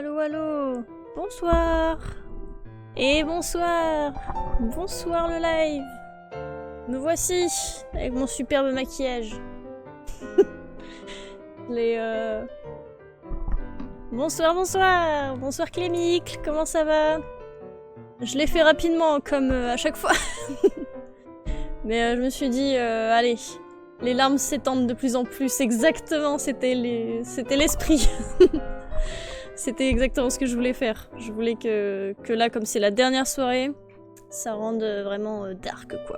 Allô, allô. Bonsoir. Et bonsoir. Bonsoir le live. Me voici, avec mon superbe maquillage. Bonsoir, bonsoir. Bonsoir Clémicle, comment ça va? Je l'ai fait rapidement, comme à chaque fois. Mais je me suis dit, allez, les larmes s'étendent de plus en plus. Exactement, c'était l'esprit. C'était exactement ce que je voulais faire. Je voulais que là, comme c'est la dernière soirée, ça rende vraiment dark, quoi.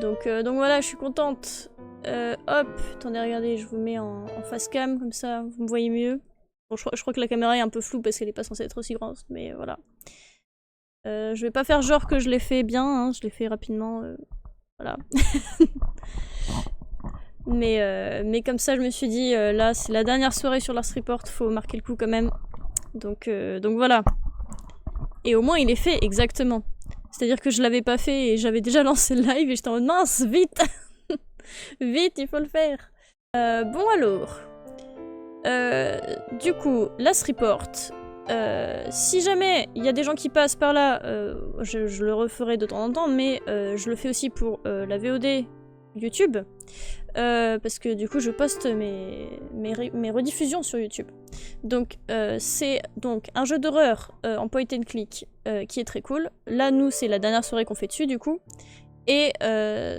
Donc voilà, je suis contente. Hop, attendez, regardez, je vous mets en face cam, comme ça, vous me voyez mieux. Bon, je crois que la caméra est un peu floue parce qu'elle est pas censée être aussi grande, mais voilà. Je vais pas faire genre que je l'ai fait bien, hein, je l'ai fait rapidement, voilà. mais comme ça, je me suis dit, là, c'est la dernière soirée sur Last Report, faut marquer le coup quand même. Donc voilà. Et au moins, il est fait, exactement. C'est-à-dire que je l'avais pas fait et j'avais déjà lancé le live et j'étais en mode mince, vite. Vite, il faut le faire. Bon alors. Du coup, Last Report. Si jamais il y a des gens qui passent par là, je le referai de temps en temps, mais je le fais aussi pour la VOD YouTube. Parce que du coup je poste mes rediffusions sur YouTube. Donc c'est donc un jeu d'horreur en point and click qui est très cool. Là nous c'est la dernière soirée qu'on fait dessus du coup. Et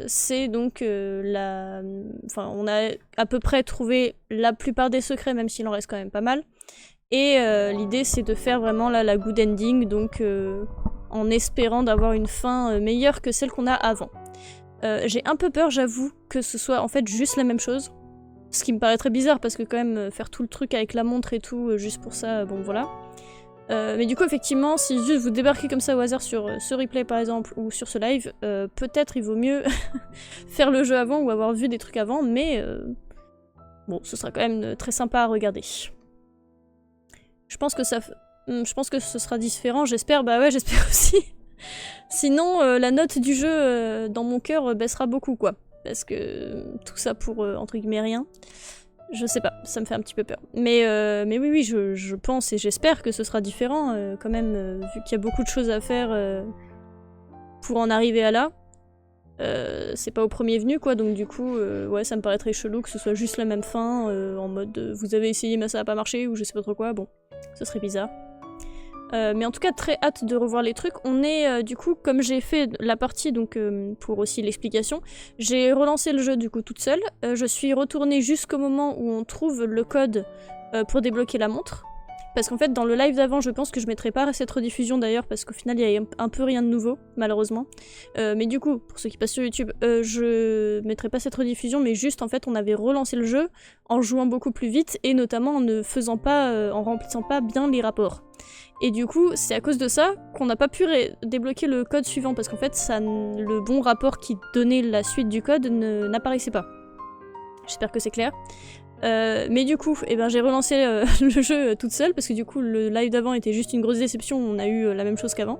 c'est donc Enfin on a à peu près trouvé la plupart des secrets même s'il en reste quand même pas mal. Et l'idée c'est de faire vraiment là la good ending, donc en espérant d'avoir une fin meilleure que celle qu'on a avant. J'ai un peu peur, j'avoue, que ce soit en fait juste la même chose. Ce qui me paraît très bizarre parce que quand même faire tout le truc avec la montre et tout, juste pour ça, bon voilà. Mais du coup effectivement, si juste vous débarquez comme ça au hasard sur ce replay par exemple, ou sur ce live, peut-être il vaut mieux faire le jeu avant ou avoir vu des trucs avant, mais bon, ce sera quand même très sympa à regarder. Je pense que ce sera différent, j'espère, bah ouais, j'espère aussi. Sinon, la note du jeu dans mon cœur baissera beaucoup, quoi. Parce que tout ça pour, entre guillemets, rien. Je sais pas, ça me fait un petit peu peur. Mais oui, je pense et j'espère que ce sera différent, quand même, vu qu'il y a beaucoup de choses à faire pour en arriver à là. C'est pas au premier venu, quoi, donc du coup, ouais, ça me paraît très chelou que ce soit juste la même fin, en mode vous avez essayé mais ça a pas marché, ou je sais pas trop quoi, bon, ce serait bizarre. Mais en tout cas, très hâte de revoir les trucs. On est, du coup, comme j'ai fait la partie, donc pour aussi l'explication, j'ai relancé le jeu du coup toute seule. Je suis retournée jusqu'au moment où on trouve le code pour débloquer la montre. Parce qu'en fait, dans le live d'avant, je pense que je mettrai pas cette rediffusion d'ailleurs, parce qu'au final, il y a un peu rien de nouveau, malheureusement. Mais du coup, pour ceux qui passent sur YouTube, je mettrai pas cette rediffusion, mais juste, en fait, on avait relancé le jeu en jouant beaucoup plus vite, et notamment en ne faisant pas, en remplissant pas bien les rapports. Et du coup, c'est à cause de ça qu'on n'a pas pu débloquer le code suivant, parce qu'en fait, le bon rapport qui donnait la suite du code n'apparaissait pas. J'espère que c'est clair. Mais du coup, eh ben, j'ai relancé le jeu toute seule, parce que du coup, le live d'avant était juste une grosse déception, on a eu la même chose qu'avant.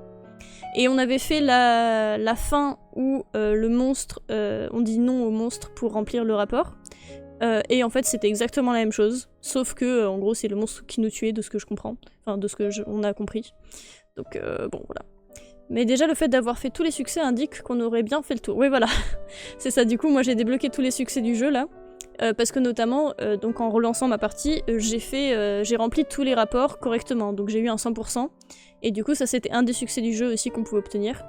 Et on avait fait la fin où le monstre, on dit non au monstre pour remplir le rapport. Et en fait, c'était exactement la même chose, sauf que, en gros, c'est le monstre qui nous tuait, de ce que je comprends. Enfin, de ce que on a compris. Donc, bon, voilà. Mais déjà, le fait d'avoir fait tous les succès indique qu'on aurait bien fait le tour. Oui, voilà. C'est ça, du coup, moi, j'ai débloqué tous les succès du jeu, là. Parce que, notamment, donc en relançant ma partie, j'ai rempli tous les rapports correctement. Donc, j'ai eu un 100%. Et du coup, ça, c'était un des succès du jeu aussi qu'on pouvait obtenir.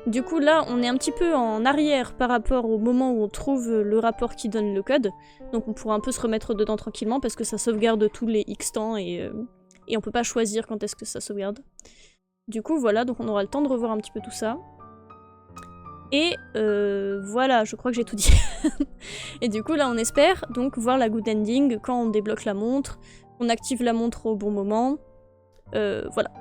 Du coup là on est un petit peu en arrière par rapport au moment où on trouve le rapport qui donne le code, donc on pourra un peu se remettre dedans tranquillement parce que ça sauvegarde tous les X temps et on peut pas choisir quand est-ce que ça sauvegarde. Du coup voilà, donc on aura le temps de revoir un petit peu tout ça. Et voilà, je crois que j'ai tout dit. Et du coup là on espère donc voir la good ending quand on débloque la montre, on active la montre au bon moment, voilà.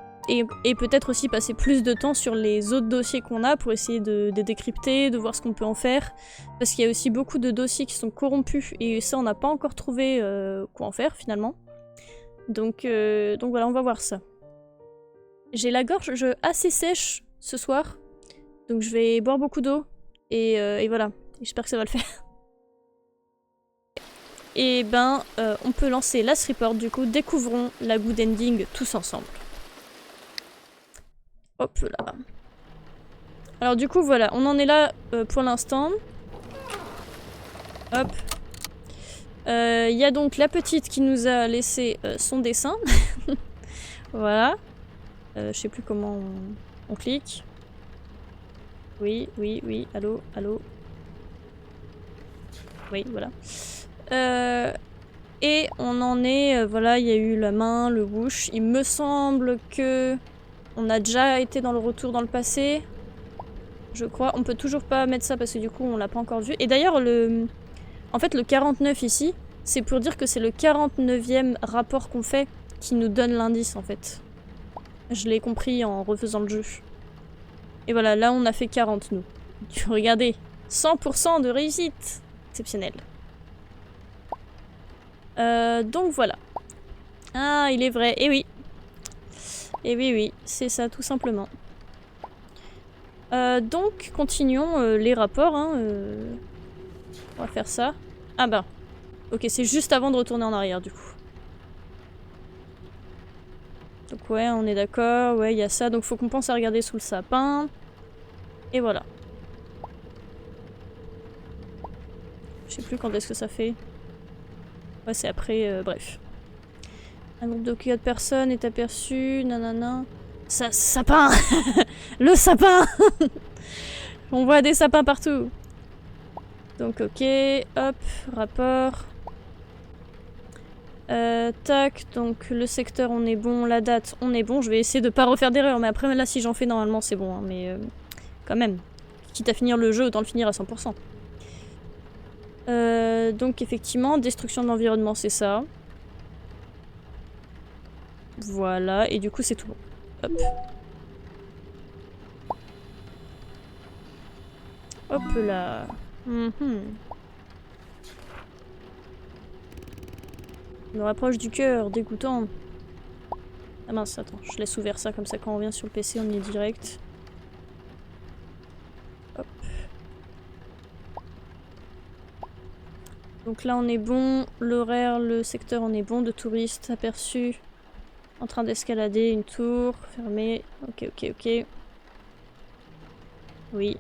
Et peut-être aussi passer plus de temps sur les autres dossiers qu'on a pour essayer de décrypter, de voir ce qu'on peut en faire. Parce qu'il y a aussi beaucoup de dossiers qui sont corrompus et ça on n'a pas encore trouvé quoi en faire finalement. Donc voilà, on va voir ça. J'ai la gorge assez sèche ce soir, donc je vais boire beaucoup d'eau et voilà. J'espère que ça va le faire. Et ben, on peut lancer Last Report, du coup, découvrons la good ending tous ensemble. Hop là. Alors du coup, voilà, on en est là pour l'instant. Hop. Il y a donc la petite qui nous a laissé son dessin. Voilà. Je sais plus comment on clique. Oui, oui, oui, allô, allô. Oui, voilà. Et on en est, voilà, il y a eu la main, le whoosh. Il me semble que on a déjà été dans le retour dans le passé. Je crois. On peut toujours pas mettre ça parce que du coup on l'a pas encore vu. Et d'ailleurs, en fait, le 49 ici, c'est pour dire que c'est le 49e rapport qu'on fait qui nous donne l'indice en fait. Je l'ai compris en refaisant le jeu. Et voilà, là on a fait 40 nous. Regardez, 100% de réussite. Exceptionnel. Donc voilà. Ah, il est vrai. Et oui. Et oui, oui, c'est ça tout simplement. Donc, continuons les rapports. Hein, on va faire ça. Ah bah. Ok, c'est juste avant de retourner en arrière du coup. Donc ouais, on est d'accord. Ouais, il y a ça. Donc faut qu'on pense à regarder sous le sapin. Et voilà. Je sais plus quand est-ce que ça fait. Ouais, c'est après, bref. Un groupe de 4 personnes est aperçu, nanana. Sapin. Le sapin. On voit des sapins partout. Donc ok, hop, rapport. Tac, donc le secteur on est bon, la date on est bon. Je vais essayer de pas refaire d'erreur, mais après là si j'en fais normalement c'est bon. Hein, mais quand même, quitte à finir le jeu, autant le finir à 100%. Donc effectivement, destruction de l'environnement c'est ça. Voilà, et du coup c'est tout bon. Hop. Hop là. On nous rapproche du cœur, dégoûtant. Ah mince, attends, je laisse ouvert ça, comme ça quand on revient sur le PC on y est direct. Hop. Donc là on est bon, l'horaire, le secteur on est bon, de touristes aperçus. En train d'escalader une tour, fermée. Ok, ok, ok. Oui.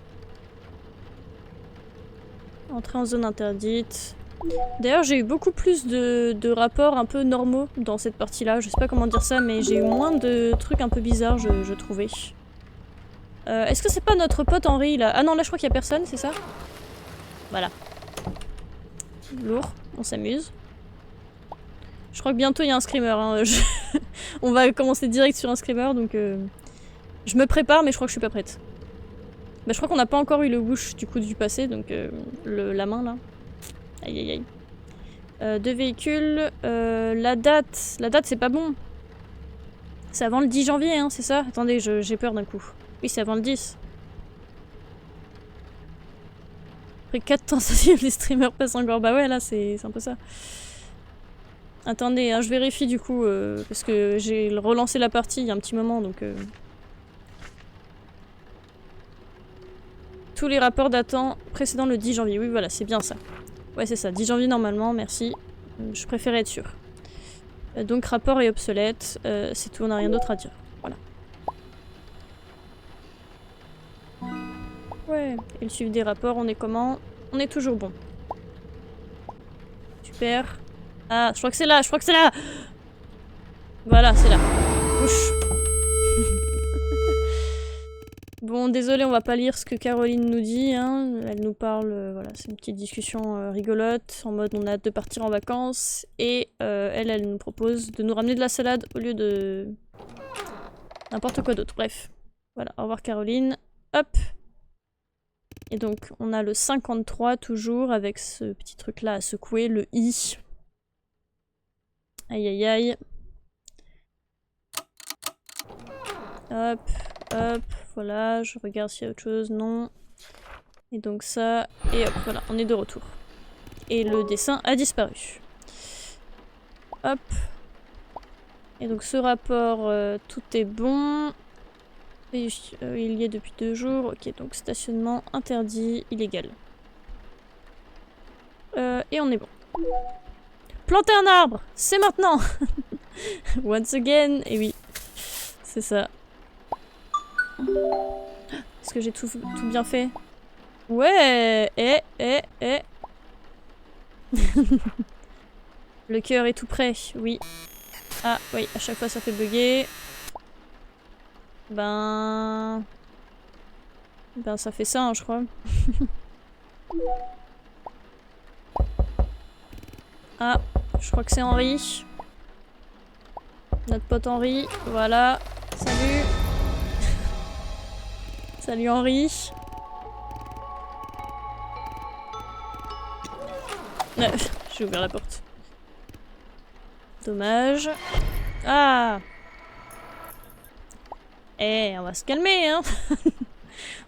Entrer en zone interdite. D'ailleurs, j'ai eu beaucoup plus de rapports un peu normaux dans cette partie-là. Je sais pas comment dire ça, mais j'ai eu moins de trucs un peu bizarres, je trouvais. Est-ce que c'est pas notre pote Henri, là? Ah non, là, je crois qu'il y a personne, c'est ça? Voilà. Lourd, on s'amuse. Je crois que bientôt, il y a un screamer. Hein. On va commencer direct sur un screamer, donc... Je me prépare, mais je crois que je suis pas prête. Bah, je crois qu'on n'a pas encore eu le whoosh du coup du passé, donc la main là. Aïe aïe aïe. 2 véhicules. La date c'est pas bon. C'est avant le 10 janvier, hein, c'est ça? Attendez, j'ai peur d'un coup. Oui, c'est avant le 10. Après 4 tentatives, les streamers passent encore. Bah ouais, là c'est un peu ça. Attendez, hein, je vérifie du coup, parce que j'ai relancé la partie il y a un petit moment, donc... Tous les rapports datant précédant le 10 janvier. Oui, voilà, c'est bien ça. Ouais, c'est ça. 10 janvier normalement, merci. Je préférais être sûre. Donc rapport est obsolète. C'est tout, on n'a rien d'autre à dire. Voilà. Ouais. Et le suivi des rapports, on est comment? On est toujours bon. Super. Ah, je crois que c'est là, je crois que c'est là. Voilà, c'est là. Ouch. Bon, désolé, on va pas lire ce que Caroline nous dit. Hein. Elle nous parle, voilà, c'est une petite discussion rigolote, en mode on a hâte de partir en vacances. Et elle nous propose de nous ramener de la salade au lieu de n'importe quoi d'autre. Bref, voilà, au revoir Caroline. Hop. Et donc, on a le 53 toujours avec ce petit truc là à secouer, le I. Aïe aïe aïe. Hop. Hop, voilà, je regarde s'il y a autre chose, non. Et donc ça, et hop, voilà, on est de retour. Et le dessin a disparu. Hop. Et donc ce rapport, tout est bon. Et, il y est depuis 2 jours. Ok, donc stationnement interdit, illégal. Et on est bon. planter un arbre. C'est maintenant. Once again. Et oui. C'est ça. Est-ce que j'ai tout bien fait? Ouais. Le cœur est tout prêt. Oui. Ah oui, à chaque fois ça fait bugger. Ben ça fait ça, hein, je crois. Ah, je crois que c'est Henri. Notre pote Henri. Voilà. Salut. Salut Henri. J'ai ouvert la porte. Dommage. Ah. Eh, on va se calmer, hein.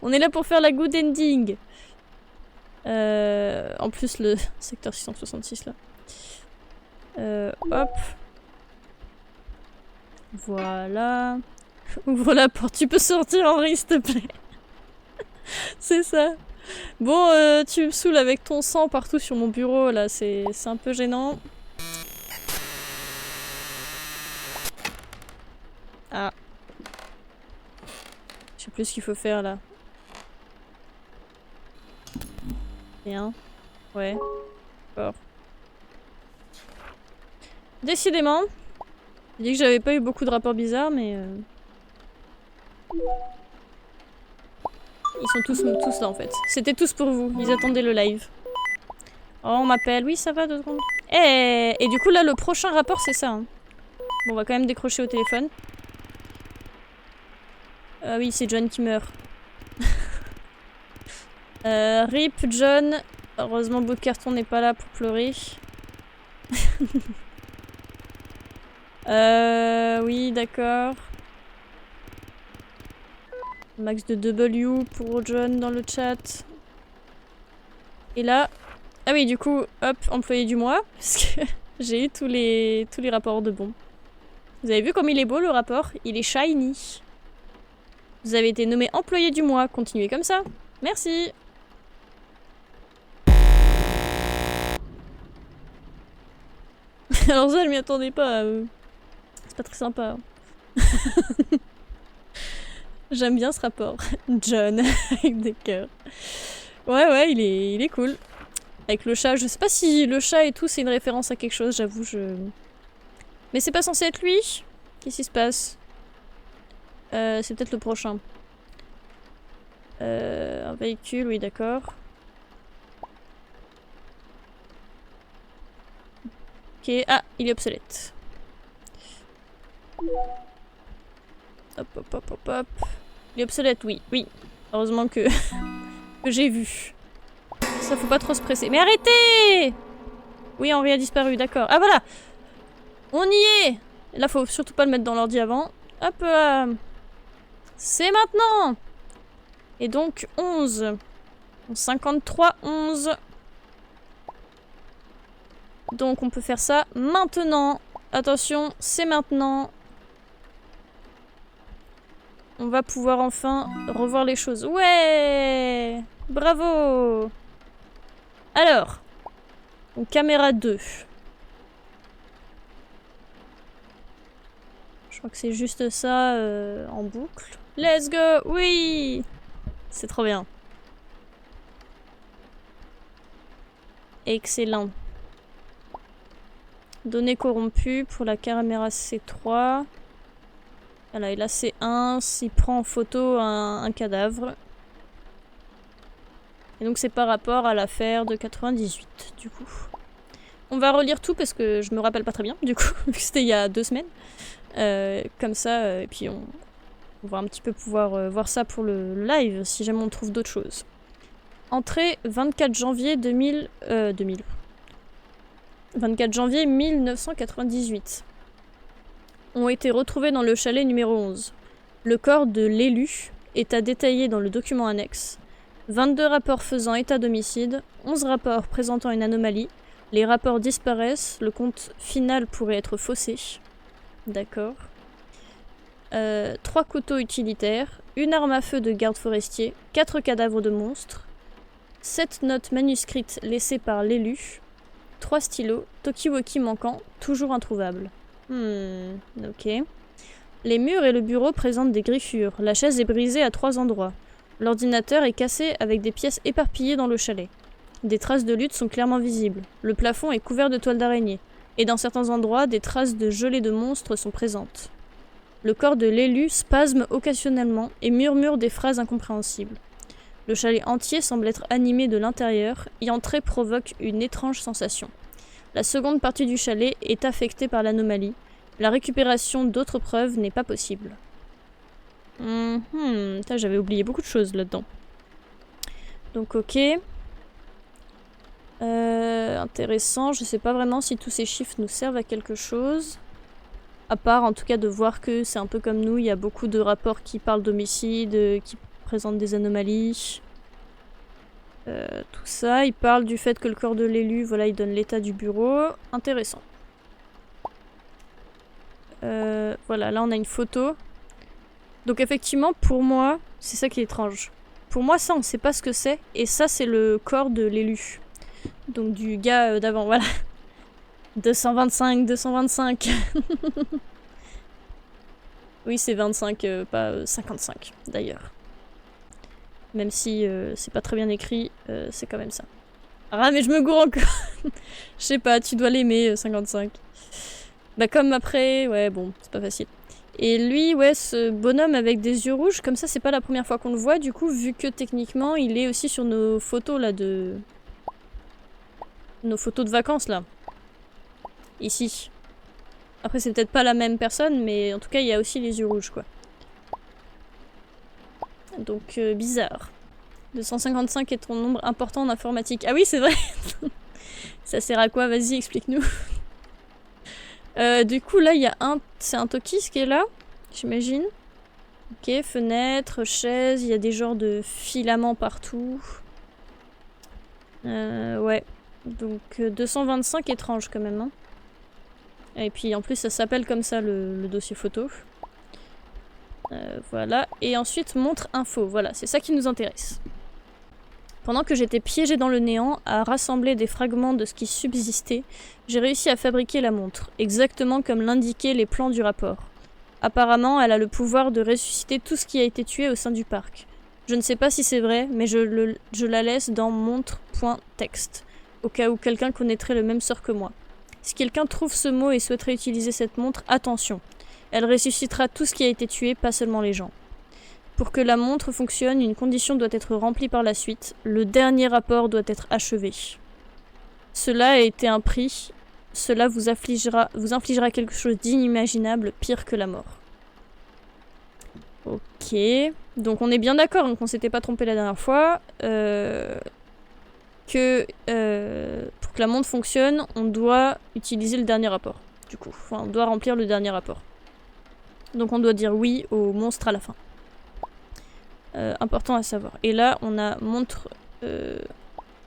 On est là pour faire la good ending. En plus, le secteur 666, là. Hop. Voilà. Ouvre la porte. Tu peux sortir, Henri, s'il te plaît. C'est ça. Bon, tu me saoules avec ton sang partout sur mon bureau, là. C'est un peu gênant. Ah. Je sais plus ce qu'il faut faire, là. Bien. Ouais. D'accord. Décidément. J'ai dit que j'avais pas eu beaucoup de rapports bizarres, mais... Ils sont tous là, en fait. C'était tous pour vous. Ils attendaient le live. Oh, on m'appelle. Oui, ça va, 2 secondes. Et du coup, là, le prochain rapport, c'est ça. Hein. Bon, on va quand même décrocher au téléphone. Ah oui, c'est John qui meurt. RIP John. Heureusement, bout de carton n'est pas là pour pleurer. Oui, d'accord. Max de W pour John dans le chat. Et là... Ah oui, du coup, hop, employé du mois. Parce que j'ai eu tous les rapports de bons. Vous avez vu comme il est beau le rapport? Il est shiny. Vous avez été nommé employé du mois. Continuez comme ça. Merci. Alors ça, je m'y attendais pas. C'est pas très sympa. J'aime bien ce rapport. John, avec des cœurs. Ouais, il est cool. Avec le chat, je sais pas si le chat et tout c'est une référence à quelque chose, j'avoue, Mais c'est pas censé être lui? Qu'est-ce qui se passe? C'est peut-être le prochain. Un véhicule, oui, d'accord. Ok, ah, il est obsolète. Hop. Il est obsolète, oui. Heureusement que, que j'ai vu. Ça, faut pas trop se presser. Mais arrêtez! Oui, Henri a disparu, d'accord. Ah, voilà! On y est! Là, faut surtout pas le mettre dans l'ordi avant. Hop là! C'est maintenant! Et donc, 11. 53, 11. Donc, on peut faire ça maintenant. Attention, c'est maintenant. On va pouvoir enfin revoir les choses. Ouais! Bravo! Alors, donc, caméra 2. Je crois que c'est juste ça en boucle. Let's go! Oui! C'est trop bien. Excellent. Données corrompues pour la caméra C3. Voilà, et là c'est 1, s'il prend en photo un cadavre. Et donc c'est par rapport à l'affaire de 98, du coup. On va relire tout parce que je me rappelle pas très bien, du coup, vu que c'était il y a 2 semaines. Comme ça, et puis on va un petit peu pouvoir voir ça pour le live, si jamais on trouve d'autres choses. Entrée 24 janvier 24 janvier 1998. Ont été retrouvés dans le chalet numéro 11. Le corps de l'élu, état détaillé dans le document annexe. 22 rapports faisant état d'homicide, 11 rapports présentant une anomalie. Les rapports disparaissent, le compte final pourrait être faussé. D'accord. 3 couteaux utilitaires, une arme à feu de garde forestier, 4 cadavres de monstres, 7 notes manuscrites laissées par l'élu, 3 stylos. Talkie-walkie manquant, toujours introuvable. Ok. Les murs et le bureau présentent des griffures. La chaise est brisée à 3 endroits. L'ordinateur est cassé avec des pièces éparpillées dans le chalet. Des traces de lutte sont clairement visibles. Le plafond est couvert de toiles d'araignée. Et dans certains endroits, des traces de gelée de monstres sont présentes. Le corps de l'élu spasme occasionnellement et murmure des phrases incompréhensibles. Le chalet entier semble être animé de l'intérieur, y entrer provoque une étrange sensation. La seconde partie du chalet est affectée par l'anomalie. La récupération d'autres preuves n'est pas possible. J'avais oublié beaucoup de choses là-dedans. Donc ok. Intéressant, je sais pas vraiment si tous ces chiffres nous servent à quelque chose. À part en tout cas de voir que c'est un peu comme nous, il y a beaucoup de rapports qui parlent d'homicide, qui présentent des anomalies. Tout ça, il parle du fait que le corps de l'élu, voilà, il donne l'état du bureau. Intéressant. Voilà, là on a une photo. Donc effectivement, pour moi, c'est ça qui est étrange. Pour moi, ça, on sait pas ce que c'est. Et ça, c'est le corps de l'élu. Donc du gars d'avant, voilà. 225, 225. Oui, c'est 25, pas 55, d'ailleurs. Même si c'est pas très bien écrit, c'est quand même ça. Ah, mais je me gourre encore. Je sais pas, tu dois l'aimer, 55. Bah comme après, ouais, bon, c'est pas facile. Et lui, ouais, ce bonhomme avec des yeux rouges, comme ça, c'est pas la première fois qu'on le voit, du coup, vu que techniquement, il est aussi sur nos photos, là, de... Nos photos de vacances, là. Ici. Après, c'est peut-être pas la même personne, mais en tout cas, il y a aussi les yeux rouges, quoi. Donc, bizarre. 255 est ton nombre important en informatique. Ah oui, c'est vrai. Ça sert à quoi? Vas-y, explique-nous. Du coup, là, il y a un... C'est un Tokis qui est là, j'imagine. Ok, fenêtre, chaise, il y a des genres de filaments partout. Ouais. Donc, 225, étrange quand même. Hein. Et puis, en plus, ça s'appelle comme ça, le dossier photo. Voilà. Et ensuite, montre info. Voilà, c'est ça qui nous intéresse. Pendant que j'étais piégée dans le néant à rassembler des fragments de ce qui subsistait, j'ai réussi à fabriquer la montre, exactement comme l'indiquaient les plans du rapport. Apparemment, elle a le pouvoir de ressusciter tout ce qui a été tué au sein du parc. Je ne sais pas si c'est vrai, mais je la laisse dans montre.text, au cas où quelqu'un connaîtrait le même sort que moi. Si quelqu'un trouve ce mot et souhaiterait utiliser cette montre, attention. Elle ressuscitera tout ce qui a été tué, pas seulement les gens. Pour que la montre fonctionne, une condition doit être remplie par la suite. Le dernier rapport doit être achevé. Cela a été un prix. Cela vous infligera quelque chose d'inimaginable, pire que la mort. Ok. Donc on est bien d'accord, qu'on s'était pas trompé la dernière fois. Que pour que la montre fonctionne, on doit utiliser le dernier rapport. Du coup, enfin, on doit remplir le dernier rapport. Donc on doit dire oui au monstre à la fin. Important à savoir. Et là, on a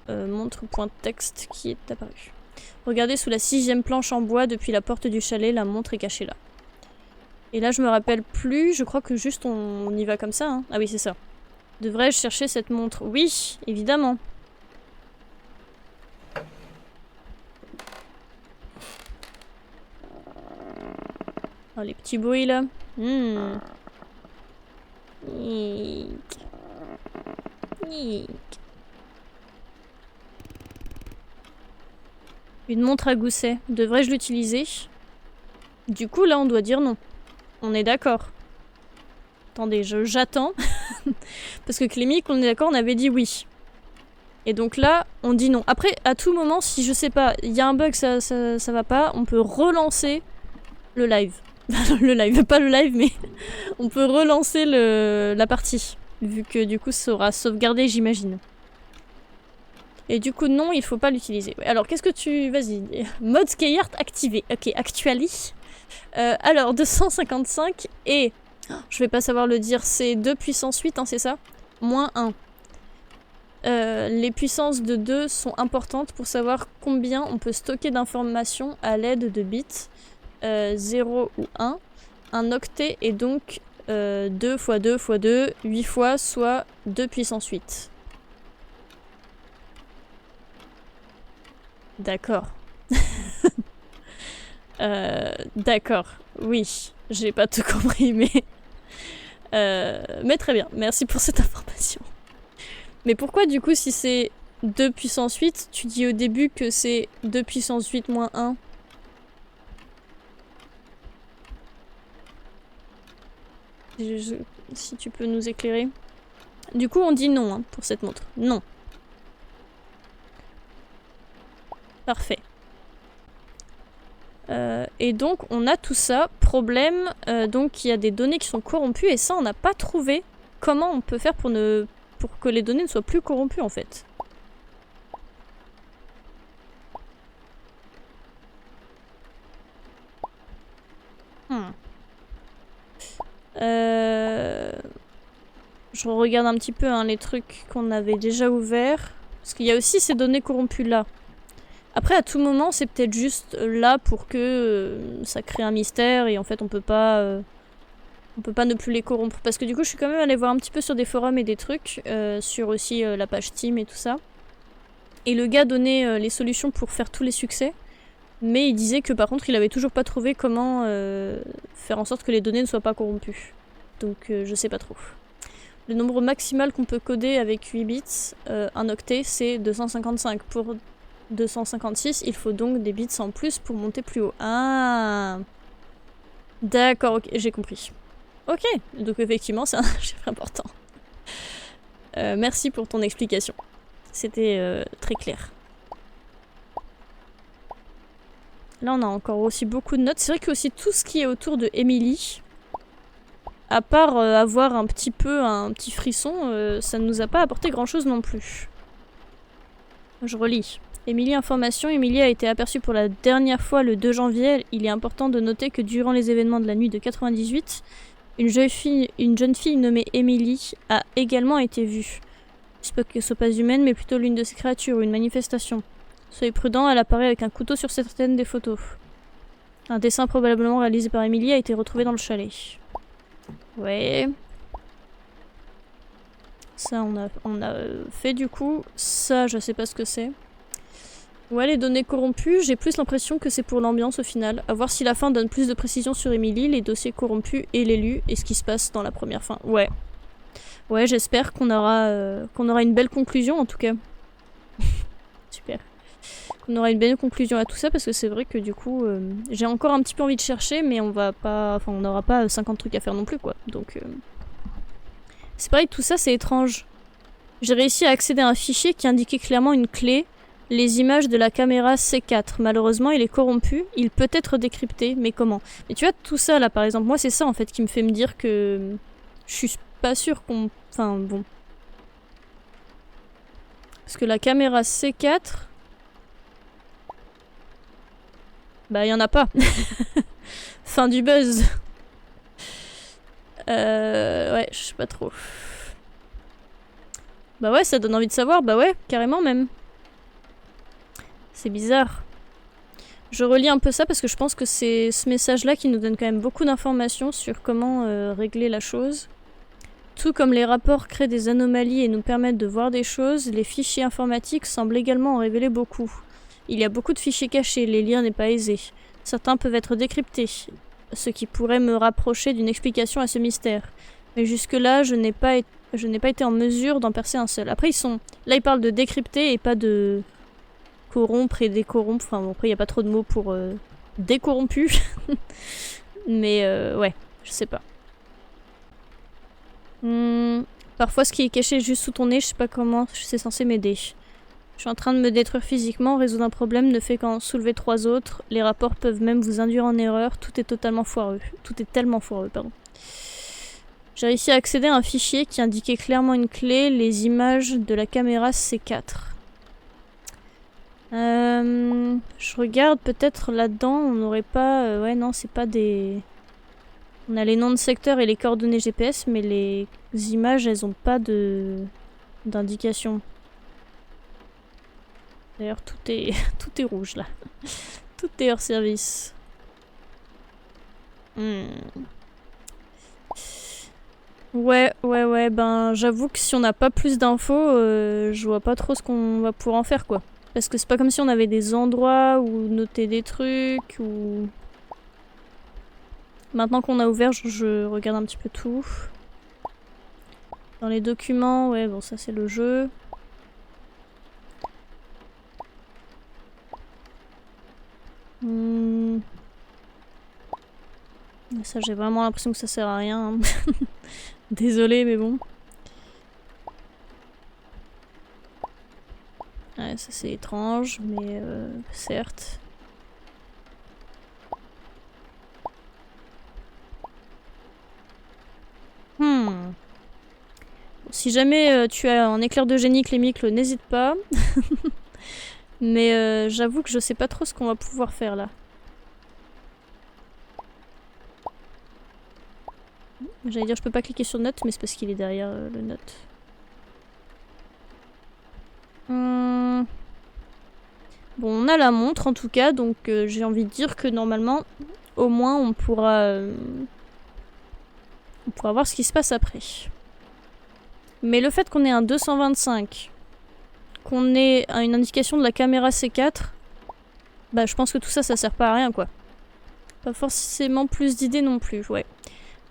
montre.text qui est apparu. Regardez sous la 6e planche en bois depuis la porte du chalet, la montre est cachée là. Et là, je me rappelle plus, je crois que juste on y va comme ça. Hein. Ah oui, c'est ça. Devrais-je chercher cette montre? Oui, évidemment. Oh, les petits bruits là. Une montre à gousset. Devrais-je l'utiliser? Du coup, là, on doit dire non. On est d'accord. Attendez, j'attends. Parce que Clémic, on est d'accord, on avait dit oui. Et donc là, on dit non. Après, à tout moment, si je sais pas, il y a un bug, ça va pas, on peut relancer le live. Le live, pas le live, mais on peut relancer la partie. Vu que du coup, ça sera sauvegardé, j'imagine. Et du coup, non, il faut pas l'utiliser. Ouais, alors, qu'est-ce que tu... Vas-y. Mode Skyart activé. Ok, actuali. Alors, 255 et... Je vais pas savoir le dire, c'est 2 puissance 8, hein, c'est ça? Moins 1. Les puissances de 2 sont importantes pour savoir combien on peut stocker d'informations à l'aide de bits 0 ou 1. Un octet est donc 2 x 2 x 2, 8 fois, soit 2 puissance 8. D'accord. D'accord. Oui, j'ai pas tout compris, mais... mais très bien, merci pour cette information. Mais pourquoi du coup si c'est 2 puissance 8, tu dis au début que c'est 2 puissance 8 moins 1? Si tu peux nous éclairer. Du coup on dit non hein, pour cette montre. Non. Parfait. Et donc on a tout ça. Problème, donc il y a des données qui sont corrompues et ça on n'a pas trouvé comment on peut faire pour que les données ne soient plus corrompues en fait. Je regarde un petit peu hein, les trucs qu'on avait déjà ouverts. Parce qu'il y a aussi ces données corrompues là. Après, à tout moment, c'est peut-être juste là pour que ça crée un mystère et en fait, on peut pas ne plus les corrompre. Parce que du coup, je suis quand même allée voir un petit peu sur des forums et des trucs, sur aussi la page Steam et tout ça. Et le gars donnait les solutions pour faire tous les succès. Mais il disait que par contre, il avait toujours pas trouvé comment faire en sorte que les données ne soient pas corrompues. Donc, je sais pas trop. Le nombre maximal qu'on peut coder avec 8 bits, un octet, c'est 255. Pour 256, il faut donc des bits en plus pour monter plus haut. Ah, d'accord, ok, j'ai compris. Ok, donc effectivement, c'est un chiffre important. Merci pour ton explication. C'était très clair. Là, on a encore aussi beaucoup de notes. C'est vrai que aussi tout ce qui est autour de Emily, à part avoir un petit frisson, ça ne nous a pas apporté grand-chose non plus. Je relis. Émilie, information. Émilie a été aperçue pour la dernière fois le 2 janvier. Il est important de noter que durant les événements de la nuit de 98, une jeune fille nommée Émilie a également été vue. Je sais pas qu'elle soit pas humaine, mais plutôt l'une de ces créatures, une manifestation. Soyez prudent, elle apparaît avec un couteau sur certaines des photos. Un dessin probablement réalisé par Émilie a été retrouvé dans le chalet. Ouais. Ça, on a fait du coup. Ça, je sais pas ce que c'est. Ouais, les données corrompues, j'ai plus l'impression que c'est pour l'ambiance au final. À voir si la fin donne plus de précision sur Emily, les dossiers corrompus et l'élu, et ce qui se passe dans la première fin. Ouais. Ouais, j'espère qu'on aura une belle conclusion en tout cas. Super. Qu'on aura une belle conclusion à tout ça parce que c'est vrai que du coup, j'ai encore un petit peu envie de chercher, mais on va pas, enfin, on n'aura pas 50 trucs à faire non plus quoi. Donc, c'est pareil, tout ça c'est étrange. J'ai réussi à accéder à un fichier qui indiquait clairement une clé. Les images de la caméra C4. Malheureusement, il est corrompu. Il peut être décrypté, mais comment? Mais tu vois, tout ça là, par exemple, moi c'est ça en fait qui me fait me dire que je suis pas sûre qu'on... Enfin, bon. Parce que la caméra C4... Bah, il y en a pas. Fin du buzz. Ouais, je sais pas trop. Bah ouais, ça donne envie de savoir. Bah ouais, carrément même. C'est bizarre. Je relis un peu ça parce que je pense que c'est ce message-là qui nous donne quand même beaucoup d'informations sur comment régler la chose. Tout comme les rapports créent des anomalies et nous permettent de voir des choses, les fichiers informatiques semblent également en révéler beaucoup. Il y a beaucoup de fichiers cachés, les lire n'est pas aisé. Certains peuvent être décryptés, ce qui pourrait me rapprocher d'une explication à ce mystère. Mais jusque-là, je n'ai pas été en mesure d'en percer un seul. Après, là, ils parlent de décrypter et pas de... corrompre et décorrompre. Enfin bon, après il n'y a pas trop de mots pour décorrompu. Mais ouais, je sais pas. Parfois ce qui est caché juste sous ton nez, je sais pas comment c'est censé m'aider. Je suis en train de me détruire physiquement, résoudre un problème ne fait qu'en soulever 3 autres. Les rapports peuvent même vous induire en erreur, tout est totalement foireux. Tout est tellement foireux, pardon. J'ai réussi à accéder à un fichier qui indiquait clairement une clé, les images de la caméra C4. Je regarde peut-être là-dedans, on n'aurait pas... ouais, non, c'est pas des... On a les noms de secteurs et les coordonnées GPS, mais les images, elles ont pas d'indication. D'ailleurs, tout est rouge, là. Tout est hors service. Ouais, ben, j'avoue que si on n'a pas plus d'infos, je vois pas trop ce qu'on va pouvoir en faire, quoi. Parce que c'est pas comme si on avait des endroits où noter des trucs, ou... Maintenant qu'on a ouvert, je regarde un petit peu tout. Dans les documents, ouais, bon, ça c'est le jeu. Ça, j'ai vraiment l'impression que ça sert à rien. Hein. Désolée, mais bon. Ouais, ça c'est étrange, mais certes. Si jamais tu as un éclair de génie, Clémicle, n'hésite pas. Mais j'avoue que je sais pas trop ce qu'on va pouvoir faire là. J'allais dire je peux pas cliquer sur note, mais c'est parce qu'il est derrière le note. Bon, on a la montre en tout cas, donc j'ai envie de dire que normalement, au moins on pourra voir ce qui se passe après. Mais le fait qu'on ait un 225, qu'on ait une indication de la caméra C4, bah je pense que tout ça, ça sert pas à rien quoi. Pas forcément plus d'idées non plus, ouais.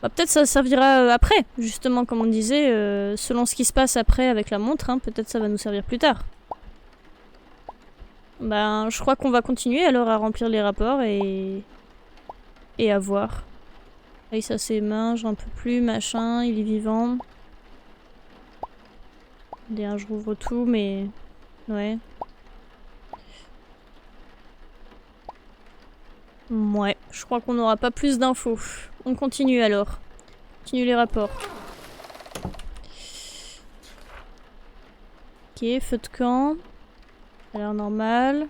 Bah, peut-être ça servira après, justement, comme on disait, selon ce qui se passe après avec la montre, hein, peut-être ça va nous servir plus tard. Ben, je crois qu'on va continuer alors à remplir les rapports et à voir. Et ça ses mains, j'en peux plus, machin, il est vivant. D'ailleurs, je rouvre tout, mais... Ouais. Ouais, je crois qu'on n'aura pas plus d'infos. On continue alors. Continue les rapports. Ok, feu de camp. Ça a l'air normal.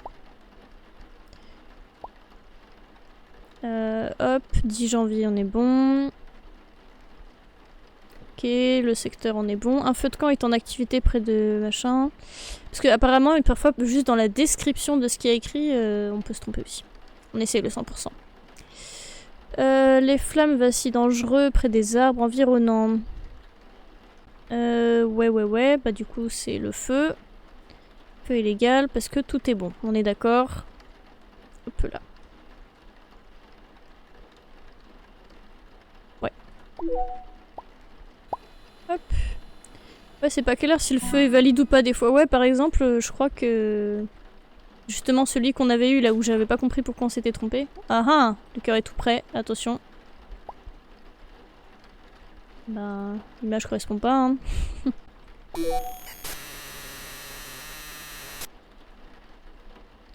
Hop, 10 janvier, on est bon. Ok, le secteur, on est bon. Un feu de camp est en activité près de machin. Parce que apparemment, parfois, juste dans la description de ce qui est écrit, on peut se tromper aussi. On essaye le 100%. Les flammes vacillent dangereux près des arbres environnants. Ouais. Bah du coup, c'est le feu. Feu illégal, parce que tout est bon. On est d'accord. Hop là. Ouais. Hop. Ouais, c'est pas clair si le feu est valide ou pas des fois. Ouais, par exemple, je crois que... Justement, celui qu'on avait eu là où j'avais pas compris pourquoi on s'était trompé. Ah ah, le cœur est tout prêt, attention. Ben, l'image correspond pas, hein.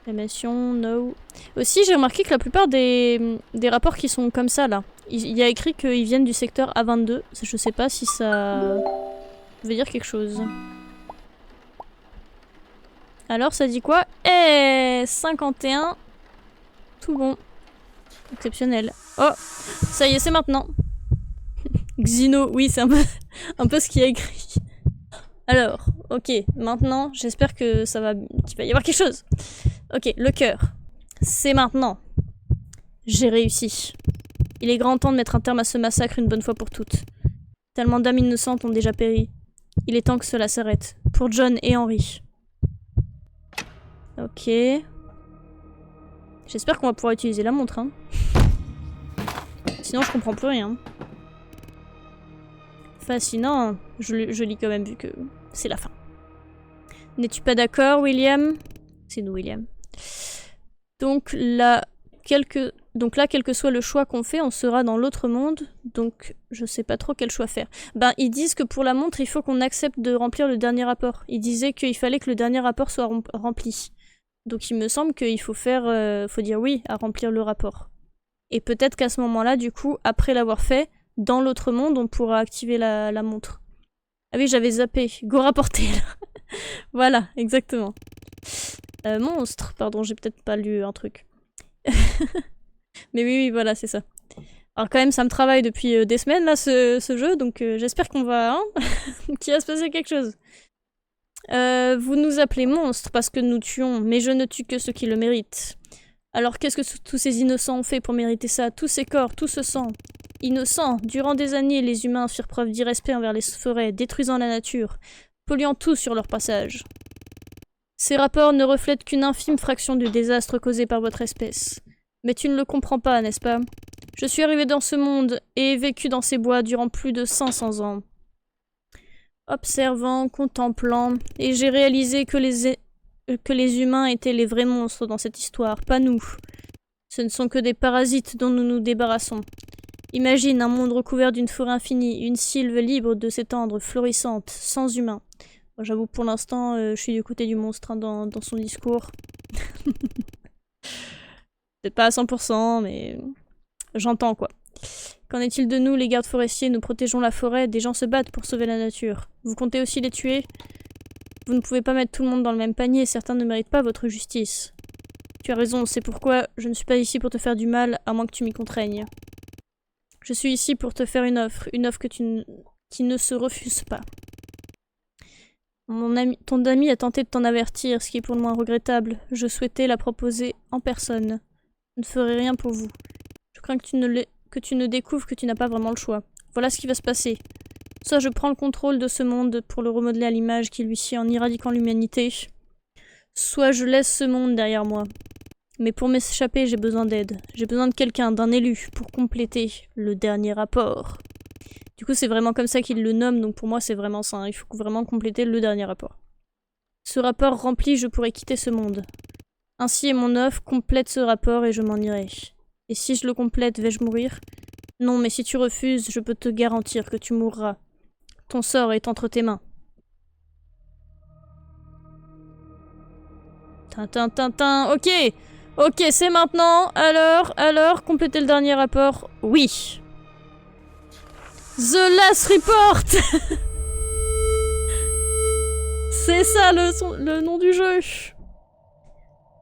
Réclamation, no. Aussi, j'ai remarqué que la plupart des rapports qui sont comme ça, là, il y a écrit qu'ils viennent du secteur A22. Je sais pas si ça veut dire quelque chose. Alors, ça dit quoi? Eh, 51. Tout bon. Exceptionnel. Oh, ça y est, c'est maintenant. Xino, oui, c'est un peu ce qu'il y a écrit. Alors, ok, maintenant, j'espère que qu'il va y avoir quelque chose. Ok, le cœur. C'est maintenant. J'ai réussi. Il est grand temps de mettre un terme à ce massacre une bonne fois pour toutes. Tellement d'âmes innocentes ont déjà péri. Il est temps que cela s'arrête. Pour John et Henry. Ok. J'espère qu'on va pouvoir utiliser la montre, hein. Sinon, je comprends plus rien. Fascinant. Je lis quand même vu que c'est la fin. N'es-tu pas d'accord, William? C'est nous, William. Donc là, quel que soit le choix qu'on fait, on sera dans l'autre monde. Donc, je sais pas trop quel choix faire. Ben, ils disent que pour la montre, il faut qu'on accepte de remplir le dernier rapport. Ils disaient qu'il fallait que le dernier rapport soit rempli. Donc, il me semble qu'il faut faut dire oui à remplir le rapport. Et peut-être qu'à ce moment-là, du coup, après l'avoir fait, dans l'autre monde, on pourra activer la montre. Ah oui, j'avais zappé. Go rapporter, là. Voilà, exactement. Monstre, pardon, j'ai peut-être pas lu un truc. Mais oui, voilà, c'est ça. Alors quand même, ça me travaille depuis des semaines, là, ce jeu, donc j'espère qu'on va... Hein qu'il va se passer quelque chose. Vous nous appelez monstre parce que nous tuons, mais je ne tue que ceux qui le méritent. Alors qu'est-ce que tous ces innocents ont fait pour mériter ça? Tous ces corps, tout ce sang. Innocents, durant des années, les humains firent preuve d'irrespect envers les forêts, détruisant la nature, polluant tout sur leur passage. Ces rapports ne reflètent qu'une infime fraction du désastre causé par votre espèce. Mais tu ne le comprends pas, n'est-ce pas? Je suis arrivé dans ce monde et ai vécu dans ces bois durant plus de 500 ans. Observant, contemplant, et j'ai réalisé que les humains étaient les vrais monstres dans cette histoire, pas nous. Ce ne sont que des parasites dont nous nous débarrassons. Imagine un monde recouvert d'une forêt infinie, une sylve libre de s'étendre, florissante, sans humains. Bon, j'avoue, pour l'instant, je suis du côté du monstre hein, dans son discours. Peut-être pas à 100%, mais j'entends quoi. Qu'en est-il de nous, les gardes forestiers? Nous protégeons la forêt, des gens se battent pour sauver la nature. Vous comptez aussi les tuer? Vous ne pouvez pas mettre tout le monde dans le même panier, certains ne méritent pas votre justice. Tu as raison, c'est pourquoi je ne suis pas ici pour te faire du mal, à moins que tu m'y contraignes. Je suis ici pour te faire une offre qui ne se refuse pas. Ton ami a tenté de t'en avertir, ce qui est pour le moins regrettable. Je souhaitais la proposer en personne. Je ne ferai rien pour vous. Je crains que tu ne découvres que tu n'as pas vraiment le choix. Voilà ce qui va se passer. Soit je prends le contrôle de ce monde pour le remodeler à l'image qui lui sied en éradiquant l'humanité, soit je laisse ce monde derrière moi. Mais pour m'échapper, j'ai besoin d'aide. J'ai besoin de quelqu'un, d'un élu, pour compléter le dernier rapport. Du coup, c'est vraiment comme ça qu'il le nomme, donc pour moi, c'est vraiment ça. Hein. Il faut vraiment compléter le dernier rapport. Ce rapport rempli, je pourrai quitter ce monde. Ainsi est mon offre, complète ce rapport et je m'en irai. Et si je le complète, vais-je mourir? Non, mais si tu refuses, je peux te garantir que tu mourras. Ton sort est entre tes mains. Tintin, ok! Ok, c'est maintenant. Alors, compléter le dernier rapport. Oui. The Last Report. C'est ça le nom du jeu.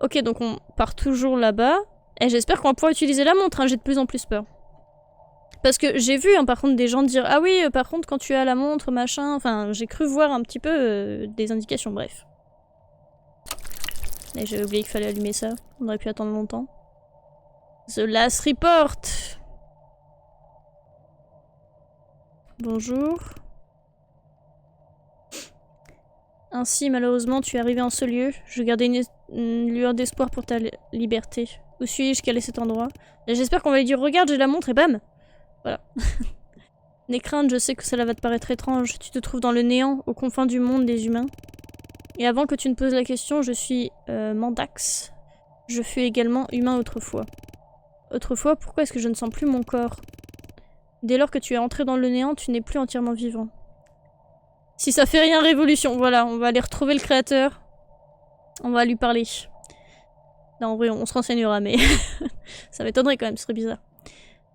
Ok, donc on part toujours là-bas. Et j'espère qu'on va pouvoir utiliser la montre, hein, j'ai de plus en plus peur. Parce que j'ai vu, hein, par contre, des gens dire « Ah oui, par contre, quand tu as la montre, machin... » Enfin, j'ai cru voir un petit peu des indications, bref. Et j'avais oublié qu'il fallait allumer ça. On aurait pu attendre longtemps. The Last Report. Bonjour. Ainsi, malheureusement, tu es arrivé en ce lieu. Je gardais une lueur d'espoir pour ta liberté. Où suis-je? Quel est cet endroit? J'espère qu'on va lui dire « Regarde, j'ai la montre » et bam. Voilà. N'aie crainte, je sais que cela va te paraître étrange. Tu te trouves dans le néant, aux confins du monde des humains. Et avant que tu ne poses la question, je suis Mandax. Je fus également humain autrefois. Autrefois, pourquoi est-ce que je ne sens plus mon corps? Dès lors que tu es entré dans le néant, tu n'es plus entièrement vivant. Si ça fait rien, révolution. Voilà, on va aller retrouver le créateur. On va lui parler. Non, en vrai, on se renseignera, mais ça m'étonnerait quand même, ce serait bizarre.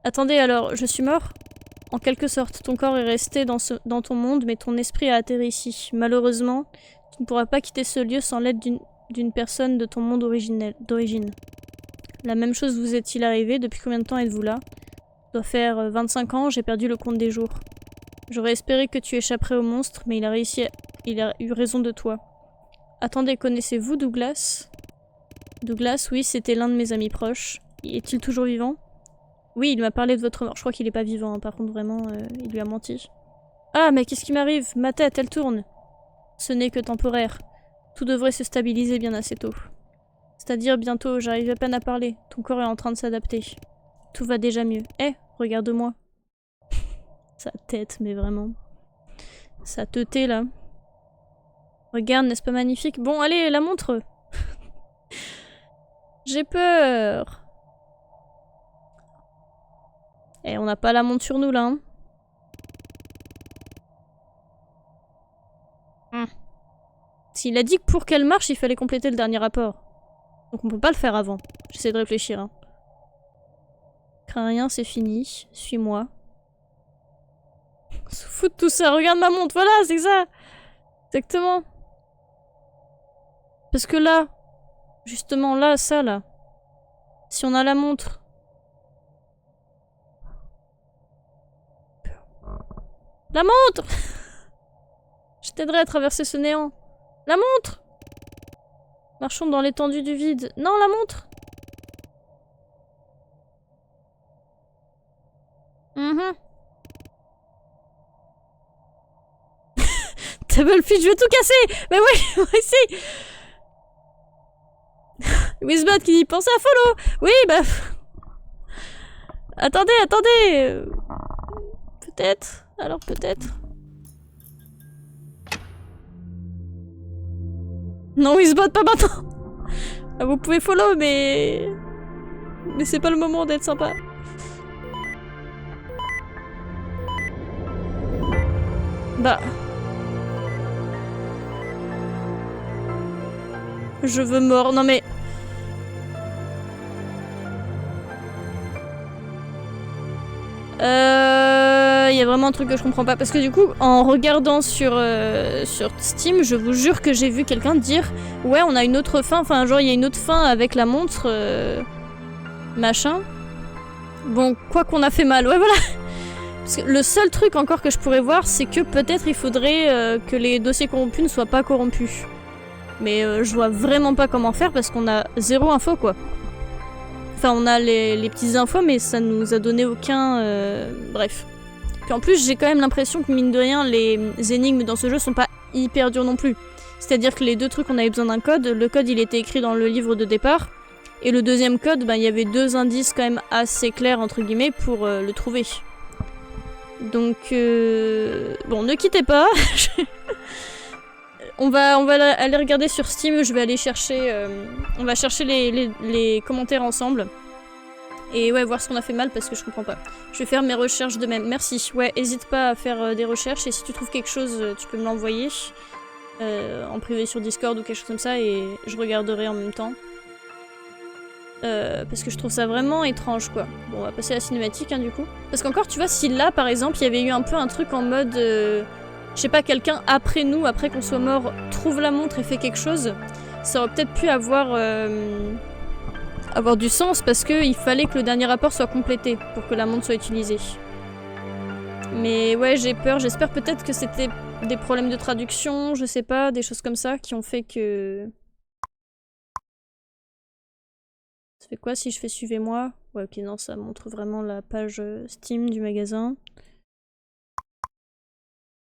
Attendez, alors, je suis mort? En quelque sorte, ton corps est resté dans ton monde, mais ton esprit a atterri ici. Malheureusement, tu ne pourras pas quitter ce lieu sans l'aide d'une personne de ton monde d'origine. La même chose vous est-il arrivé? Depuis combien de temps êtes-vous là? Ça doit faire 25 ans, j'ai perdu le compte des jours. J'aurais espéré que tu échapperais au monstre, mais il a eu raison de toi. Attendez, connaissez-vous Douglas? Douglas, oui, c'était l'un de mes amis proches. Est-il toujours vivant? Oui, il m'a parlé de votre mort. Je crois qu'il est pas vivant, hein. Par contre, vraiment, il lui a menti. Ah, mais qu'est-ce qui m'arrive? Ma tête, elle tourne. Ce n'est que temporaire. Tout devrait se stabiliser bien assez tôt. C'est-à-dire bientôt, j'arrive à peine à parler. Ton corps est en train de s'adapter. Tout va déjà mieux. Eh, regarde-moi. Sa tête, mais vraiment. Sa teuté, là. Regarde, n'est-ce pas magnifique? Bon, allez, la montre. J'ai peur. Eh, on n'a pas la montre sur nous, là. Hein. S'il a dit que pour qu'elle marche, il fallait compléter le dernier rapport. Donc on peut pas le faire avant. J'essaie de réfléchir. Hein. Crains rien, c'est fini. Suis-moi. Se fout de tout ça. Regarde ma montre. Voilà, c'est ça. Exactement. Parce que là, justement là, ça là. Si on a la montre. La montre. Je t'aiderai à traverser ce néant. La montre. Marchons dans l'étendue du vide. Non, la montre. Tablefit, je vais tout casser. Mais oui, moi aussi. Wizbot qui dit pensez à follow. Oui, bah. Attendez, attendez. Peut-être. Alors peut-être. Non, il se bat pas maintenant. Ah, vous pouvez follow, mais c'est pas le moment d'être sympa. Bah. Je veux mort. Non mais. Il y a vraiment un truc que je comprends pas. Parce que du coup, en regardant sur Steam, je vous jure que j'ai vu quelqu'un dire ouais, on a une autre fin. Enfin, genre, il y a une autre fin avec la montre. Machin. Bon, quoi qu'on a fait mal. Ouais, voilà. Parce que le seul truc encore que je pourrais voir, c'est que peut-être il faudrait que les dossiers corrompus ne soient pas corrompus. Mais je vois vraiment pas comment faire parce qu'on a zéro info, quoi. Enfin, on a les petites infos, mais ça nous a donné aucun... Bref. Puis en plus, j'ai quand même l'impression que, mine de rien, les énigmes dans ce jeu sont pas hyper dures non plus. C'est-à-dire que les deux trucs, on avait besoin d'un code. Le code, il était écrit dans le livre de départ. Et le deuxième code, ben, il y avait 2 indices quand même assez clairs, entre guillemets, pour le trouver. Donc, bon, ne quittez pas. on va aller regarder sur Steam. Je vais aller chercher... on va chercher les commentaires ensemble. Et ouais, voir ce qu'on a fait mal parce que je comprends pas. Je vais faire mes recherches de même. Merci. Ouais, hésite pas à faire des recherches. Et si tu trouves quelque chose, tu peux me l'envoyer. En privé sur Discord ou quelque chose comme ça. Et je regarderai en même temps. Parce que je trouve ça vraiment étrange, quoi. Bon, on va passer à la cinématique, hein, du coup. Parce qu'encore, tu vois, si là, par exemple, il y avait eu un peu un truc en mode... je sais pas, quelqu'un après nous, après qu'on soit mort, trouve la montre et fait quelque chose, ça aurait peut-être pu avoir du sens, parce qu'il fallait que le dernier rapport soit complété pour que la montre soit utilisée. Mais ouais, j'ai peur. J'espère peut-être que c'était des problèmes de traduction, je sais pas, des choses comme ça, qui ont fait que... Ça fait quoi si je fais suivez-moi? Ouais, ok, non, ça montre vraiment la page Steam du magasin.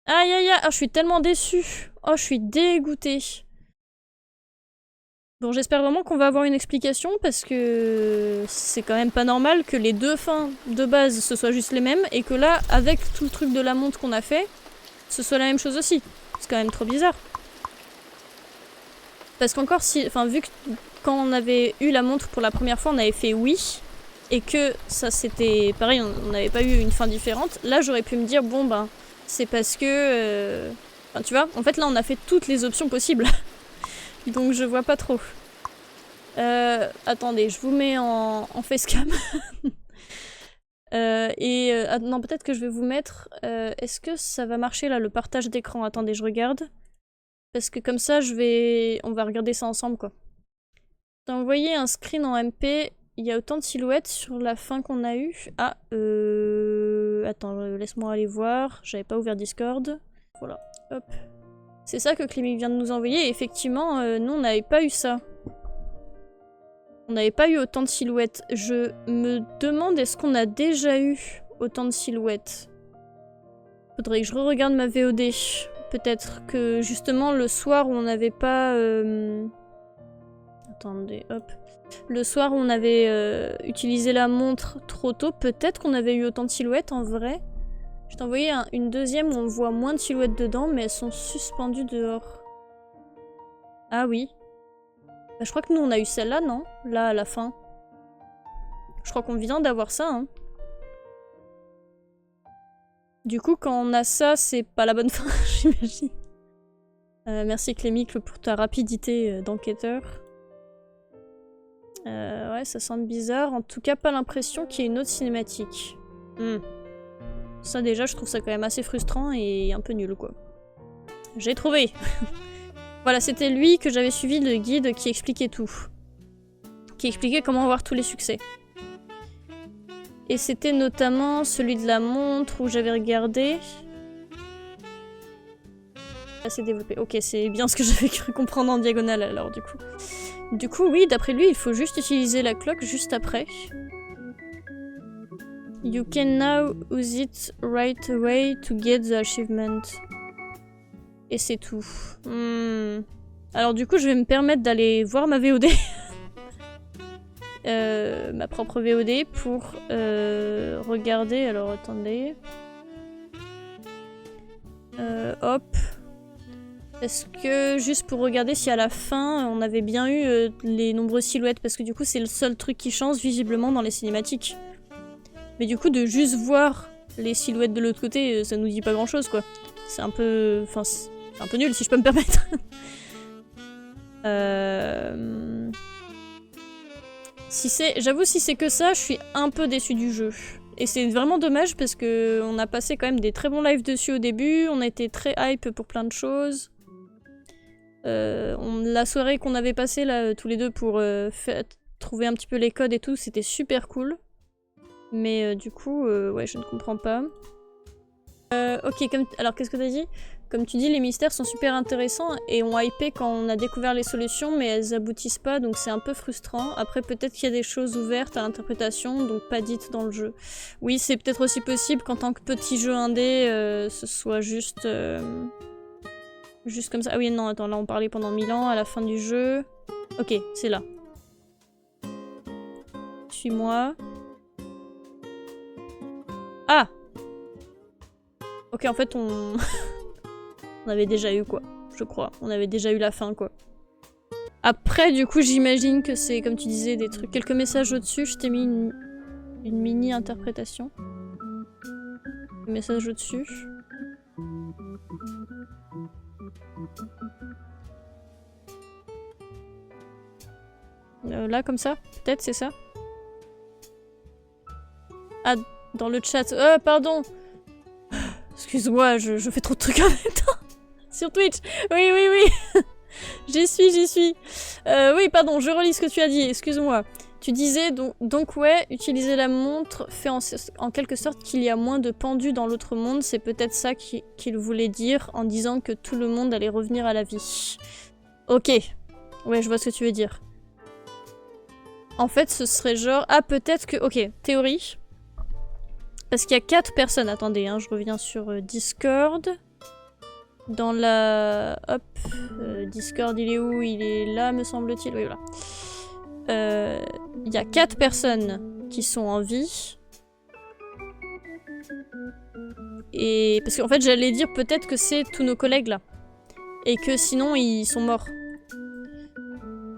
Aïe aïe aïe, oh, je suis tellement déçue. Oh, je suis dégoûtée. Bon, j'espère vraiment qu'on va avoir une explication parce que c'est quand même pas normal que les deux fins de base ce soient juste les mêmes et que là, avec tout le truc de la montre qu'on a fait, ce soit la même chose aussi. C'est quand même trop bizarre. Parce qu'encore si... Enfin, vu que quand on avait eu la montre pour la première fois, on avait fait oui, et que ça c'était... Pareil, on n'avait pas eu une fin différente, là j'aurais pu me dire, bon ben, c'est parce que... Enfin, tu vois, en fait là on a fait toutes les options possibles. Donc je vois pas trop. Attendez, je vous mets en facecam. Non, peut-être que je vais vous mettre... Est-ce que ça va marcher là, le partage d'écran? Attendez, je regarde. Parce que comme ça, on va regarder ça ensemble, quoi. T'as envoyé un screen en MP, il y a autant de silhouettes sur la fin qu'on a eue. Ah, attends, laisse-moi aller voir. J'avais pas ouvert Discord. Voilà, hop. C'est ça que Clémy vient de nous envoyer. Et effectivement, nous, on n'avait pas eu ça. On n'avait pas eu autant de silhouettes. Je me demande, est-ce qu'on a déjà eu autant de silhouettes? Faudrait que je re-regarde ma VOD. Peut-être que, justement, le soir où on n'avait pas... Attendez, hop. Le soir où on avait utilisé la montre trop tôt, peut-être qu'on avait eu autant de silhouettes en vrai. Je t'ai envoyé une deuxième où on voit moins de silhouettes dedans, mais elles sont suspendues dehors. Ah oui. Bah, je crois que nous on a eu celle-là, non? Là, à la fin. Je crois qu'on vient d'avoir ça, hein. Du coup, quand on a ça, c'est pas la bonne fin, j'imagine. Merci Clémicle pour ta rapidité d'enquêteur. Ouais, ça sent bizarre. En tout cas, pas l'impression qu'il y ait une autre cinématique. Ça, déjà, je trouve ça quand même assez frustrant et un peu nul, quoi. J'ai trouvé. Voilà, c'était lui que j'avais suivi, le guide qui expliquait tout. Qui expliquait comment avoir tous les succès. Et c'était notamment celui de la montre où j'avais regardé. Assez développé. Ok, c'est bien ce que j'avais cru comprendre en diagonale alors, du coup. Du coup, oui, d'après lui, il faut juste utiliser la cloque juste après. You can now use it right away to get the achievement. Et c'est tout. Alors du coup, je vais me permettre d'aller voir ma VOD. ma propre VOD pour regarder. Alors attendez. Hop. Est-ce que juste pour regarder si à la fin on avait bien eu les nombreuses silhouettes, parce que du coup c'est le seul truc qui change visiblement dans les cinématiques. Mais du coup de juste voir les silhouettes de l'autre côté, ça nous dit pas grand chose quoi. C'est un peu... Enfin c'est un peu nul si je peux me permettre. Si c'est... J'avoue si c'est que ça, je suis un peu déçue du jeu. Et c'est vraiment dommage parce que on a passé quand même des très bons lives dessus au début, on a été très hype pour plein de choses. La soirée qu'on avait passée là tous les deux pour trouver un petit peu les codes et tout, c'était super cool. Mais du coup, ouais, je ne comprends pas. Ok, alors qu'est-ce que t'as dit? Comme tu dis, les mystères sont super intéressants et ont hypé quand on a découvert les solutions, mais elles aboutissent pas, donc c'est un peu frustrant. Après, peut-être qu'il y a des choses ouvertes à l'interprétation, donc pas dites dans le jeu. Oui, c'est peut-être aussi possible qu'en tant que petit jeu indé, ce soit juste... Juste comme ça. Ah oui, non, attends, là on parlait pendant 1000 ans, à la fin du jeu. Ok, c'est là. Suis-moi. Ah! Ok, en fait, on... on avait déjà eu quoi, je crois. On avait déjà eu la fin, quoi. Après, du coup, j'imagine que c'est, comme tu disais, des trucs... Quelques messages au-dessus, je t'ai mis une mini-interprétation. Un message au-dessus. Là, comme ça? Peut-être, c'est ça? Ah, dans le chat. Pardon! Excuse-moi, je fais trop de trucs en même temps. Sur Twitch. Oui, oui, oui. J'y suis. Oui, pardon, je relis ce que tu as dit, excuse-moi. Tu disais donc ouais, utiliser la montre fait en quelque sorte qu'il y a moins de pendus dans l'autre monde. C'est peut-être ça qu'il voulait dire en disant que tout le monde allait revenir à la vie. Ok. Ouais, je vois ce que tu veux dire. En fait, ce serait genre... Ah, peut-être que... Ok, théorie. Parce qu'il y a 4 personnes. Attendez, hein, je reviens sur Discord. Dans la... Hop. Discord, il est où? Il est là, me semble-t-il. Oui, voilà. Il y a 4 personnes qui sont en vie. Et... Parce qu'en fait, j'allais dire peut-être que c'est tous nos collègues, là. Et que sinon, ils sont morts.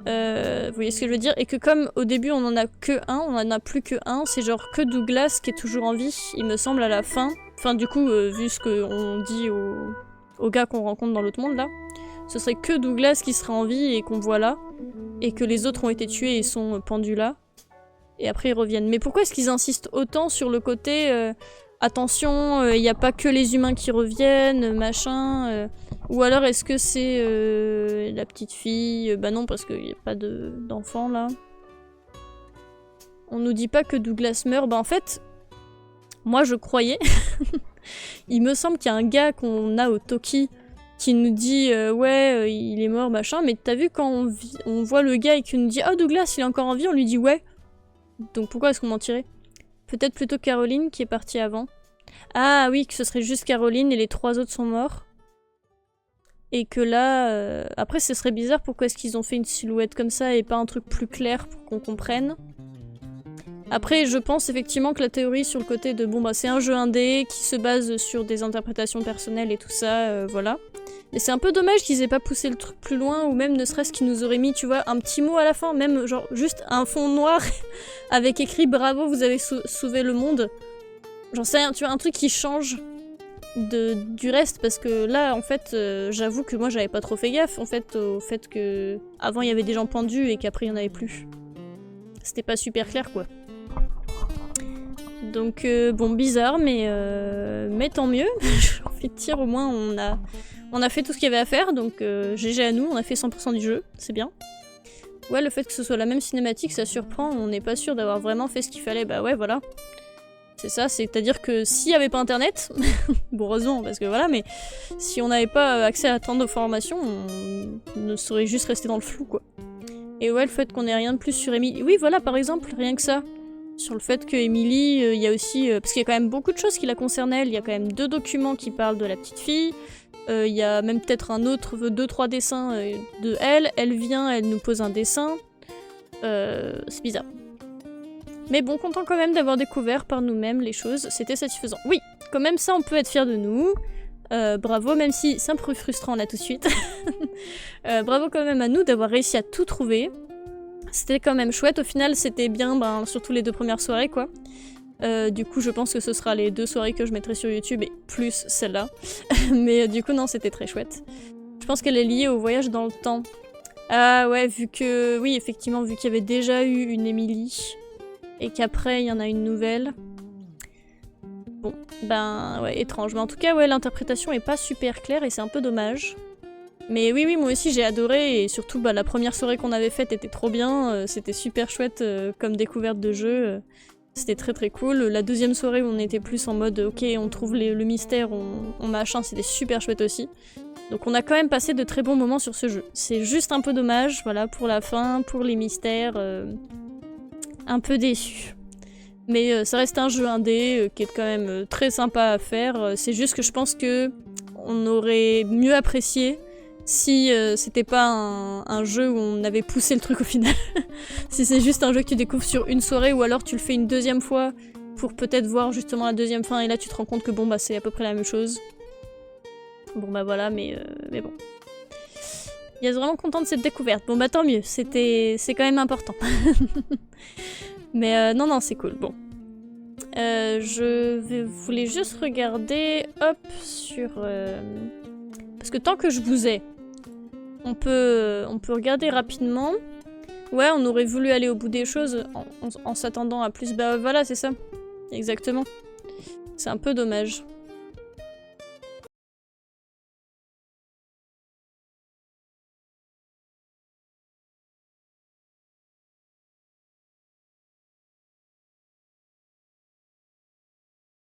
Vous voyez ce que je veux dire? Et que comme au début on en a que un, on en a plus que un, c'est genre que Douglas qui est toujours en vie, il me semble à la fin. Enfin du coup, vu ce qu'on dit aux gars qu'on rencontre dans l'autre monde là, ce serait que Douglas qui serait en vie et qu'on voit là, et que les autres ont été tués et sont pendus là. Et après ils reviennent. Mais pourquoi est-ce qu'ils insistent autant sur le côté attention, il n'y a pas que les humains qui reviennent, machin ou alors est-ce que c'est la petite fille? Bah non, parce qu'il n'y a pas d'enfant là. On nous dit pas que Douglas meurt. Bah en fait, moi je croyais. Il me semble qu'il y a un gars qu'on a au Toki qui nous dit ouais, il est mort, machin. Mais t'as vu quand on voit le gars et qu'il nous dit oh Douglas, il est encore en vie, on lui dit ouais. Donc pourquoi est-ce qu'on mentirait? Peut-être plutôt Caroline qui est partie avant. Ah oui, que ce serait juste Caroline et les 3 autres sont morts. Et que là... Après, ce serait bizarre pourquoi est-ce qu'ils ont fait une silhouette comme ça et pas un truc plus clair pour qu'on comprenne. Après, je pense effectivement que la théorie sur le côté de bon bah c'est un jeu indé qui se base sur des interprétations personnelles et tout ça, voilà. Mais c'est un peu dommage qu'ils aient pas poussé le truc plus loin ou même ne serait-ce qu'ils nous auraient mis, tu vois, un petit mot à la fin, même genre juste un fond noir avec écrit bravo, vous avez sauvé le monde. J'en sais rien, tu vois, un truc qui change du reste parce que là en fait j'avoue que moi j'avais pas trop fait gaffe en fait au fait que avant il y avait des gens pendus et qu'après il y en avait plus. C'était pas super clair quoi. Donc bon bizarre mais tant mieux. J'ai envie de dire au moins on a fait tout ce qu'il y avait à faire donc GG à nous, on a fait 100% du jeu, c'est bien. Ouais le fait que ce soit la même cinématique ça surprend, on n'est pas sûr d'avoir vraiment fait ce qu'il fallait, bah ouais voilà. C'est ça, c'est-à-dire que s'il n'y avait pas internet, bon heureusement parce que voilà, mais si on n'avait pas accès à tant d'informations, on ne serait juste resté dans le flou quoi. Et ouais, le fait qu'on ait rien de plus sur Emily, oui voilà par exemple, rien que ça. Sur le fait que Emily, il y a aussi, parce qu'il y a quand même beaucoup de choses qui la concernent elle, il y a quand même 2 documents qui parlent de la petite fille, il y a même peut-être un autre, 2-3 dessins de elle vient, elle nous pose un dessin, c'est bizarre. Mais bon, content quand même d'avoir découvert par nous-mêmes les choses, c'était satisfaisant. Oui, quand même ça on peut être fier de nous. Bravo, même si c'est un peu frustrant là tout de suite. Bravo quand même à nous d'avoir réussi à tout trouver. C'était quand même chouette, au final c'était bien, surtout les 2 premières soirées quoi. Du coup je pense que ce sera les 2 soirées que je mettrai sur YouTube et plus celle-là. Mais du coup non, c'était très chouette. Je pense qu'elle est liée au voyage dans le temps. Ah ouais, vu que... Oui, effectivement, vu qu'il y avait déjà eu une Emily et qu'après il y en a une nouvelle. Bon, ouais, étrange. Mais en tout cas, ouais, l'interprétation est pas super claire et c'est un peu dommage. Mais oui, oui, moi aussi j'ai adoré et surtout la première soirée qu'on avait faite était trop bien. C'était super chouette comme découverte de jeu. C'était très très cool. La deuxième soirée où on était plus en mode ok, on trouve le mystère, on machin, c'était super chouette aussi. Donc on a quand même passé de très bons moments sur ce jeu. C'est juste un peu dommage, voilà, pour la fin, pour les mystères. Un peu déçu. Mais ça reste un jeu indé qui est quand même très sympa à faire. C'est juste que je pense que on aurait mieux apprécié si c'était pas un jeu où on avait poussé le truc au final. Si c'est juste un jeu que tu découvres sur une soirée ou alors tu le fais une deuxième fois pour peut-être voir justement la deuxième fin et là tu te rends compte que bon c'est à peu près la même chose. Bon voilà, mais bon. Il est vraiment content de cette découverte. Bon tant mieux, c'est quand même important. Mais non, c'est cool. Bon. Voulais juste regarder, hop, sur... Parce que tant que je vous ai, on peut regarder rapidement. Ouais, on aurait voulu aller au bout des choses en s'attendant à plus. Voilà, c'est ça. Exactement. C'est un peu dommage.